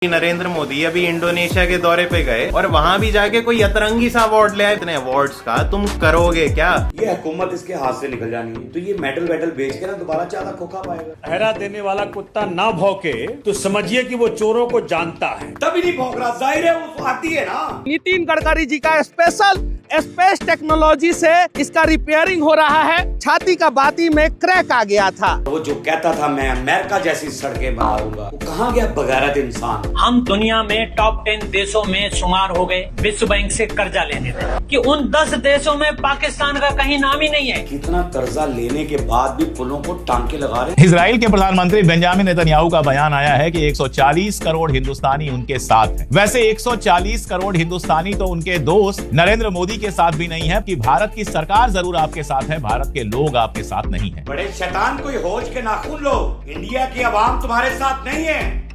नरेंद्र मोदी अभी इंडोनेशिया के दौरे पे गए और वहाँ भी जाके कोई अतरंगी सा अवार्ड ले आए। इतने अवार्ड्स का तुम करोगे क्या? ये हुकूमत इसके हाथ से निकल जानी है, तो ये मेडल वेडल बेच के ना दोबारा ज्यादा खोखा पाएगा। पहरा देने वाला कुत्ता ना भौंके तो समझिए कि वो चोरों को जानता है। तभी नहीं भौंक रहा, जाहिर है वो आती है ना। नितिन गडकरी जी का स्पेशल स्पेस टेक्नोलॉजी से इसका रिपेयरिंग हो रहा है। छाती का बाती में क्रैक आ गया था। वो जो कहता था मैं अमेरिका जैसी सड़कें बनाऊंगा, वो कहाँ गया बगैरत इंसान। हम दुनिया में टॉप 10 देशों में शुमार हो गए विश्व बैंक से कर्जा लेने में, कि उन 10 देशों में पाकिस्तान का कहीं नाम ही नहीं है। कितना कर्जा लेने के बाद भी पुलों को टांके लगा रहे। इजराइल के प्रधानमंत्री बेंजामिन नेतन्याहू का बयान आया है कि 140 करोड़ हिंदुस्तानी उनके साथ हैं। वैसे 140 करोड़ हिंदुस्तानी तो उनके दोस्त नरेंद्र मोदी के साथ भी नहीं है कि भारत की सरकार जरूर आपके साथ है, भारत के लोग आपके साथ नहीं है। बड़े शैतान कोई होश के नाखून लो, इंडिया की आवाम तुम्हारे साथ नहीं है।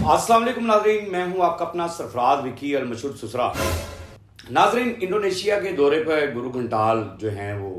अस्सलाम वालेकुम नाजरीन, मैं हूं आपका अपना सरफराज विकी अल मशहूर सुसरा। नाजरीन, इंडोनेशिया के दौरे पर गुरु घंटाल जो हैं वो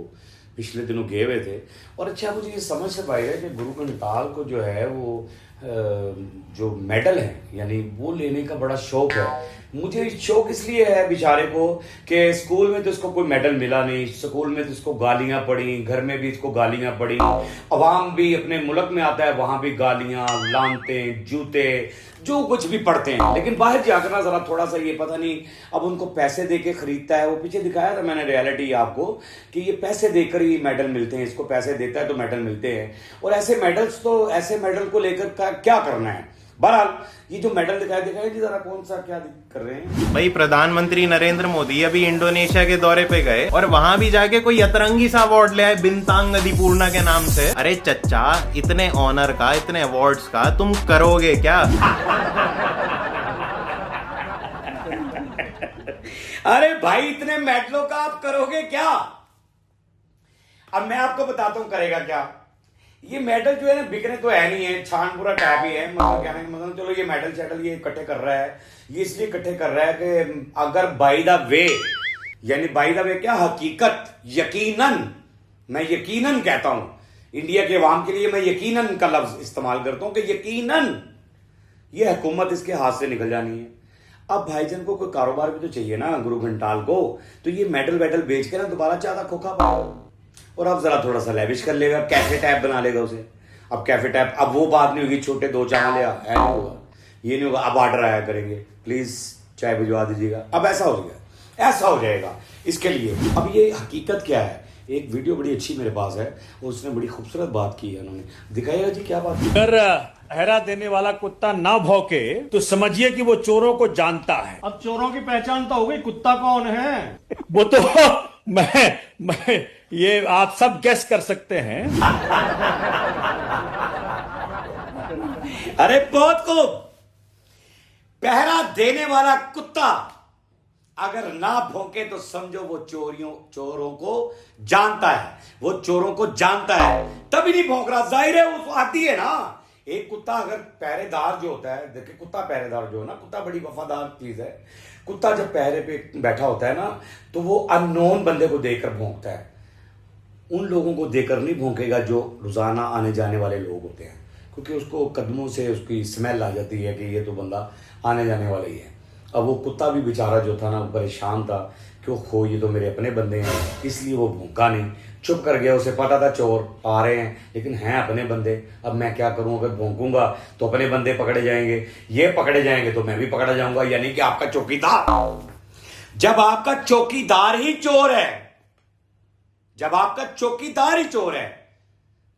पिछले दिनों गए हुए थे और अच्छा मुझे ये समझ से पाई है कि गुरु घंटाल को जो है वो जो मेडल है यानी वो लेने का बड़ा शौक है। मुझे शौक इसलिए है बेचारे को कि स्कूल में तो इसको कोई मेडल मिला नहीं, स्कूल में तो इसको गालियां पड़ी, घर में भी इसको गालियां पड़ी, अवाम भी अपने मुल्क में आता है वहां भी गालियां, लानते, जूते, जो कुछ भी पढ़ते हैं। लेकिन बाहर जाकर ना जरा थोड़ा सा ये पता नहीं अब उनको पैसे देके खरीदता है। वो पीछे दिखाया था मैंने रियलिटी आपको कि ये पैसे देकर ही मेडल मिलते हैं, इसको पैसे देता है तो मेडल मिलते हैं। और ऐसे मेडल्स तो ऐसे मेडल को लेकर क्या करना है। बहरहाल ये जो मेडल दिखाई जी जरा कौन सा क्या कर रहे हैं भाई। प्रधानमंत्री नरेंद्र मोदी अभी इंडोनेशिया के दौरे पे गए और वहाँ भी जाके कोई अतरंगी सा अवार्ड ले आए बिनतांग नदी पूर्णा के नाम से। अरे चच्चा, इतने ऑनर का, इतने अवार्ड्स का तुम करोगे क्या? अरे भाई, इतने मेडलों का आप करोगे क्या? अब मैं आपको बताता हूं करेगा क्या। ये मेडल जो है ना बिकने तो है नहीं है, छान पूरा टैप ही है। मतलब क्या है, मतलब चलो ये मेडल शेडल ये इकट्ठे कर रहा है, ये इसलिए इकट्ठे कर रहा है कि अगर बाय द वे, यानी बाय द वे क्या, हकीकत, यकीनन, मैं यकीनन कहता हूं, इंडिया के अवाम के लिए मैं यकीनन का लफ्ज इस्तेमाल करता हूं कि यकीनन ये हुकूमत इसके हाथ से निकल जानी है। अब भाईजान को कोई कारोबार भी तो चाहिए ना गुरु घंटाल को, तो ये मेडल वेडल बेच के ना दोबारा ज्यादा खोखा पाएगा और अब जरा थोड़ा सा लेविश कर लेगा, कैफे टैप बना लेगा उसे। अब कैफे टैप, अब वो बात नहीं होगी छोटे दो चाय ले नहीं होगा, ये नहीं होगा अब ऑर्डर आया करेंगे, प्लीज चाय भिजवा दीजिएगा। अब ऐसा हो जाएगा, ऐसा हो जाएगा इसके लिए। अब ये हकीकत क्या है, एक वीडियो बड़ी अच्छी मेरे पास है, उसने बड़ी खूबसूरत बात की है, उन्होंने दिखाया जी क्या बात। अगर पहरा देने वाला कुत्ता ना भौंके तो समझिए कि वो चोरों को जानता है। अब चोरों की पहचान तो हो गई, कुत्ता कौन है? वो तो मैं ये आप सब गेस कर सकते हैं। अरे बहुत खूब, पहरा देने वाला कुत्ता अगर ना भौंके तो समझो वो चोरों को जानता है, वो चोरों को जानता है, तभी नहीं भौंक रहा, जाहिर है वो आती है ना। एक कुत्ता अगर पहरेदार जो होता है, देखिए कुत्ता पहरेदार जो है ना, कुत्ता बड़ी वफादार चीज है। कुत्ता जब पहरे पे बैठा होता है ना तो वो अननोन बंदे को देखकर भौंकता है, उन लोगों को देखकर नहीं भौंकेगा जो रोजाना आने जाने वाले लोग होते हैं, क्योंकि उसको कदमों से उसकी स्मेल आ जाती है कि ये तो बंदा आने जाने वाला ही है। अब वो कुत्ता भी बेचारा जो था ना वो परेशान था क्यों खो, ये तो मेरे अपने बंदे हैं, इसलिए वो भूखा नहीं, चुप कर गया। उसे पता था चोर आ रहे हैं लेकिन हैं अपने बंदे, अब मैं क्या करूं, अगर भौंकूंगा तो अपने बंदे पकड़े जाएंगे, ये पकड़े जाएंगे तो मैं भी पकड़ा जाऊंगा, यानी कि आपका चौकीदार। जब आपका चौकीदार ही चोर है, जब आपका चौकीदार ही चोर है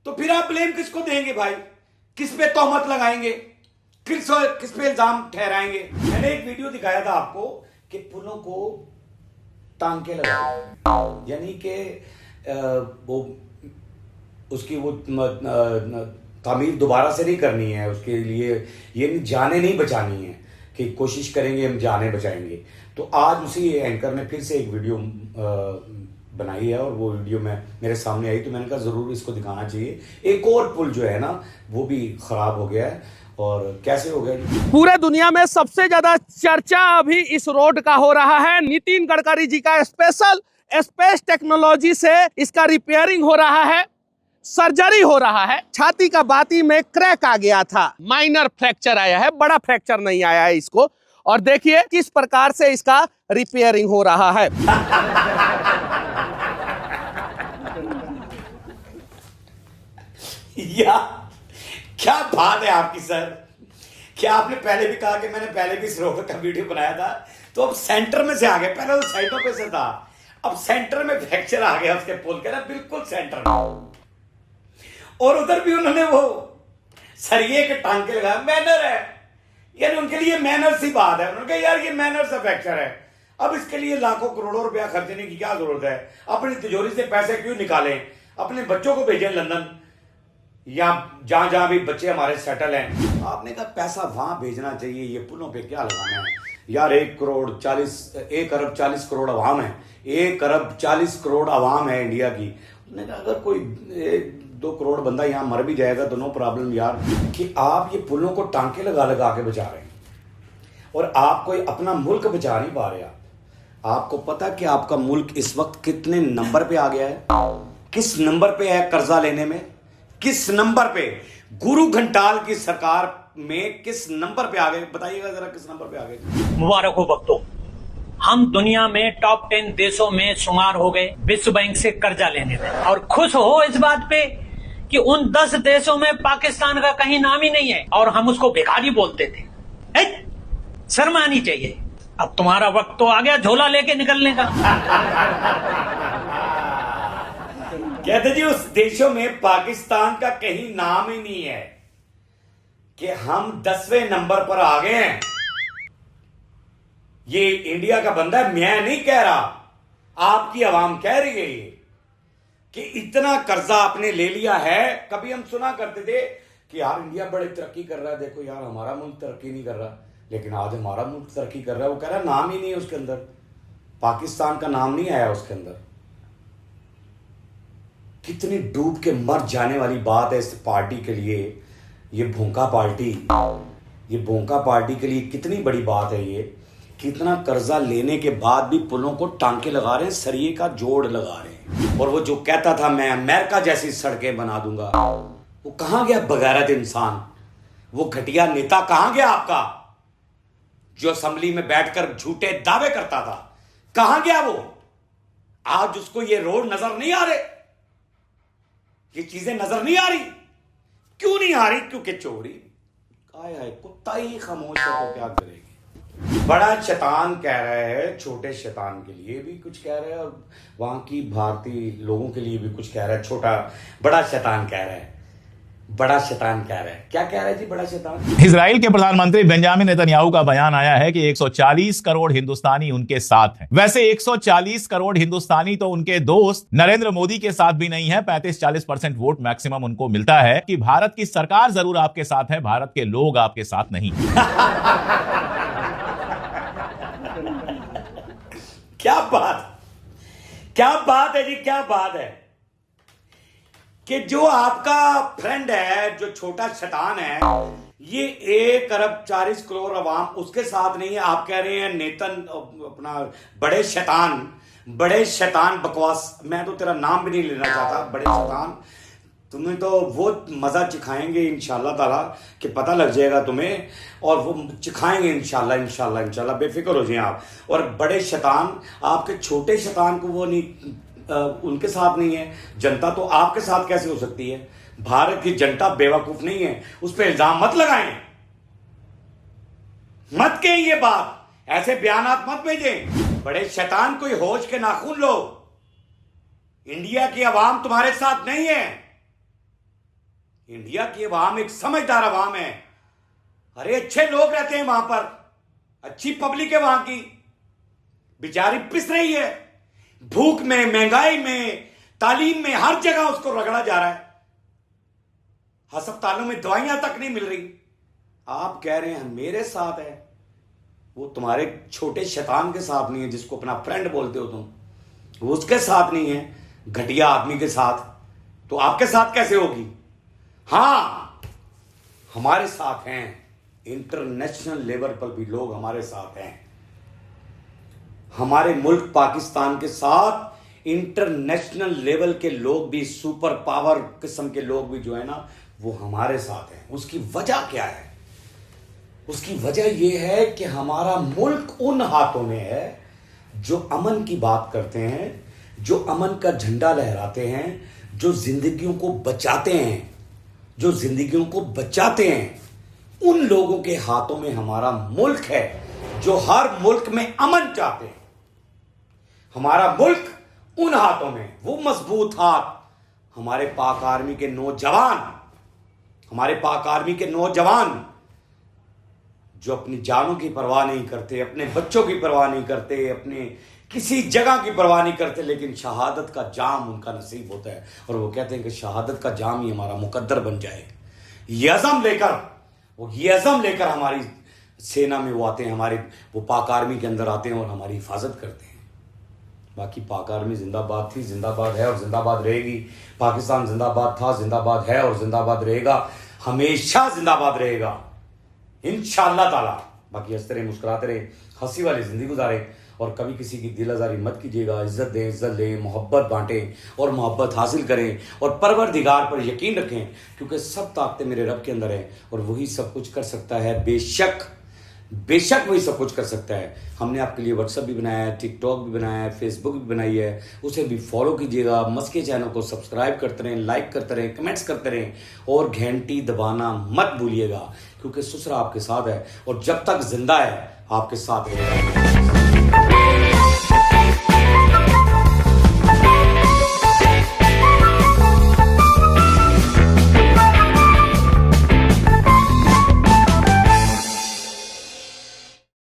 तो फिर आप ब्लेम किसको देंगे भाई, किस पे तोहमत लगाएंगे, किस पे इल्जाम ठहराएंगे। मैंने एक वीडियो दिखाया था आपको कि पुलों को टांके लगाए, यानी कि वो उसकी वो तामीर दोबारा से नहीं करनी है, उसके लिए ये जाने नहीं बचानी है कि कोशिश करेंगे हम जाने बचाएंगे। तो आज उसी एंकर ने फिर से एक वीडियो बनाई है और वो वीडियो मेरे सामने आई तो मैंने कहा जरूर इसको दिखाना चाहिए। एक और पुल जो है ना वो भी खराब हो गया है, और कैसे हो गया, पूरे दुनिया में सबसे ज्यादा चर्चा अभी इस रोड का हो रहा है। नितिन गडकरी जी का स्पेशल स्पेस टेक्नोलॉजी से इसका रिपेयरिंग हो रहा है। सर्जरी हो रहा है। छाती का बाती में क्रैक आ गया था, माइनर फ्रैक्चर आया है, बड़ा फ्रैक्चर नहीं आया है इसको। और देखिए किस प्रकार से इसका रिपेयरिंग हो रहा है। या क्या बात है आपकी सर। क्या आपने पहले भी कहा कि मैंने पहले भी इस रोड का वीडियो बनाया था, तो अब सेंटर में से आ गए। पहले तो साइडों पे से था, अब सेंटर में फ्रैक्चर आ गया उसके पुल के ना, बिल्कुल सेंटर में। और उधर भी उन्होंने वो सरिये के टांके लगाया। मैनर है यानी उनके लिए मैनर सी बात है। उन्होंने कहा यार ये मैनर से फ्रैक्चर है, अब इसके लिए लाखों करोड़ों रुपया खर्चने की क्या जरूरत है। अपनी तिजोरी से पैसे क्यों निकालें, अपने बच्चों को भेजें लंदन या जहां जहां भी बच्चे हमारे सेटल हैं। आपने कहा पैसा वहां भेजना चाहिए, ये पुलों पे क्या लगाना है यार। 1 अरब 40 करोड़ अवाम है, 1 अरब 40 करोड़ अवाम है इंडिया की। उन्होंने कहा अगर कोई 1-2 करोड़ बंदा यहाँ मर भी जाएगा तो नो प्रॉब्लम यार, कि आप ये पुलों को टांके लगा लगा के बचा रहे हैं और आप कोई अपना मुल्क बचा नहीं पा रहे। आपको पता कि आपका मुल्क इस वक्त कितने नंबर पे आ गया है, किस नंबर पे है कर्जा लेने में, किस नंबर पे गुरु घंटाल की सरकार में किस नंबर पे आ गए, बताइएगा जरा किस नंबर पे आ गए। मुबारक हो भक्तों, हम दुनिया में टॉप 10 देशों में शुमार हो गए विश्व बैंक से कर्जा लेने में। और खुश हो इस बात पे कि उन 10 देशों में पाकिस्तान का कहीं नाम ही नहीं है और हम उसको भिखारी बोलते थे। शर्म आनी चाहिए। अब तुम्हारा वक्त तो आ गया झोला लेके निकलने का। कहते जी उस देशों में पाकिस्तान का कहीं नाम ही नहीं है, कि हम 10वें नंबर पर आ गए हैं। ये इंडिया का बंदा है, मैं नहीं कह रहा, आपकी आवाम कह रही है ये, कि इतना कर्जा आपने ले लिया है। कभी हम सुना करते थे कि यार इंडिया बड़ी तरक्की कर रहा है, देखो यार हमारा मुल्क तरक्की नहीं कर रहा, लेकिन आज हमारा मुल्क तरक्की कर रहा है। वो कह रहा है नाम ही नहीं है उसके अंदर, पाकिस्तान का नाम नहीं आया उसके अंदर। कितनी डूब के मर जाने वाली बात है इस पार्टी के लिए, ये भोंका पार्टी के लिए कितनी बड़ी बात है ये। कितना कर्जा लेने के बाद भी पुलों को टांके लगा रहे हैं, सरिये का जोड़ लगा रहे हैं। और वो जो कहता था मैं अमेरिका जैसी सड़कें बना दूंगा, वो कहां गया बगैरत इंसान, वो घटिया नेता कहां गया आपका, जो असेंबली में बैठकर झूठे दावे करता था, कहां गया वो। आज उसको ये रोड नजर नहीं आ रहे, ये चीजें नजर नहीं आ रही। क्यों नहीं आ रही? क्योंकि चोरी आया है, कुत्ता ही खामोश है तो क्या करेगी। बड़ा शैतान कह रहा है, छोटे शैतान के लिए भी कुछ कह रहा है और वहां की भारतीय लोगों के लिए भी कुछ कह रहा है। बड़ा शैतान कह रहा है, बड़ा शैतान कह रहा है। क्या कह रहा है जी बड़ा शैतान? इजराइल के प्रधानमंत्री बेंजामिन नेतन्याहू का बयान आया है कि 140 करोड़ हिंदुस्तानी उनके साथ हैं। वैसे 140 करोड़ हिंदुस्तानी तो उनके दोस्त नरेंद्र मोदी के साथ भी नहीं है। 35-40% वोट मैक्सिमम उनको मिलता है कि भारत की सरकार जरूर आपके साथ है, भारत के लोग आपके साथ नहीं। क्या बात है जी, क्या बात है कि जो आपका फ्रेंड है, जो छोटा शैतान है, ये 1 अरब 40 करोड़ अवाम उसके साथ नहीं है। आप कह रहे हैं अपना बड़े शैतान बकवास। मैं तो तेरा नाम भी नहीं लेना चाहता, बड़े शैतान। तुम्हें तो वो मजा चिखाएंगे इंशाल्लाह ताला कि पता लग जाएगा तुम्हें, और वो चिखाएंगे इंशाल्लाह, बेफिक्र हो जाए आप। और बड़े शैतान, आपके छोटे शैतान को वो नहीं, उनके साथ नहीं है। जनता तो आपके साथ कैसे हो सकती है? भारत की जनता बेवकूफ नहीं है, उस पर इल्जाम मत लगाएं, मत कहें ये बात, ऐसे बयानात मत भेजें। बड़े शैतान, कोई होश के नाखून लो। इंडिया की आवाम तुम्हारे साथ नहीं है। इंडिया की आवाम एक समझदार आवाम है। अरे अच्छे लोग रहते हैं वहां पर, अच्छी पब्लिक है वहां की, बेचारी पिस रही है भूख में, महंगाई में, तालीम में, हर जगह उसको रगड़ा जा रहा है। अस्पतालों में दवाइयां तक नहीं मिल रही। आप कह रहे हैं मेरे साथ है, वो तुम्हारे छोटे शैतान के साथ नहीं है, जिसको अपना फ्रेंड बोलते हो तुम, वो उसके साथ नहीं है, घटिया आदमी के साथ। तो आपके साथ कैसे होगी? हां, हमारे साथ हैं, इंटरनेशनल लेवल पर भी लोग हमारे साथ हैं। हमारे मुल्क पाकिस्तान के साथ इंटरनेशनल लेवल के लोग भी, सुपर पावर किस्म के लोग भी जो है ना, वो हमारे साथ हैं। उसकी वजह क्या है? उसकी वजह यह है कि हमारा मुल्क उन हाथों में है जो अमन की बात करते हैं, जो अमन का झंडा लहराते हैं, जो जिंदगियों को बचाते हैं, जो जिंदगियों को बचाते हैं। उन लोगों के हाथों में हमारा मुल्क है, जो हर मुल्क में अमन चाहते हैं। हमारा मुल्क उन हाथों में, वो मजबूत हाथ, हमारे पाक आर्मी के नौजवान, हमारे पाक आर्मी के नौजवान जो अपनी जानों की परवाह नहीं करते, अपने बच्चों की परवाह नहीं करते, अपने किसी जगह की परवाह नहीं करते, लेकिन शहादत का जाम उनका नसीब होता है। और वो कहते हैं कि शहादत का जाम ही हमारा मुकद्दर बन जाए। ये अज़म लेकर हमारी सेना में वो आते हैं, हमारे वो पाक आर्मी के अंदर आते हैं और हमारी हिफाजत करते हैं। बाकी पाक आर्मी जिंदाबाद थी, जिंदाबाद है और जिंदाबाद रहेगी। पाकिस्तान जिंदाबाद था, जिंदाबाद है और जिंदाबाद रहेगा, हमेशा जिंदाबाद रहेगा इंशाअल्लाह ताला। बाकी हंसते रहे, मुस्कुराते रहे, हंसी वाली जिंदगी गुजारे और कभी किसी की दिल आजारी मत कीजिएगा। इज्जत दें, इज्जत लें, मोहब्बत बांटें और मोहब्बत हासिल करें और परवरदिगार पर यकीन रखें, क्योंकि सब ताकतें मेरे रब के अंदर है और वही सब कुछ कर सकता है। बेशक वही सब कुछ कर सकता है। हमने आपके लिए व्हाट्सएप भी बनाया है, टिकटॉक भी बनाया है, फेसबुक भी बनाई है, उसे भी फॉलो कीजिएगा। मस्के चैनल को सब्सक्राइब करते रहें, लाइक करते रहें, कमेंट्स करते रहें और घंटी दबाना मत भूलिएगा, क्योंकि ससुरा आपके साथ है और जब तक जिंदा है आपके साथ रहेगा।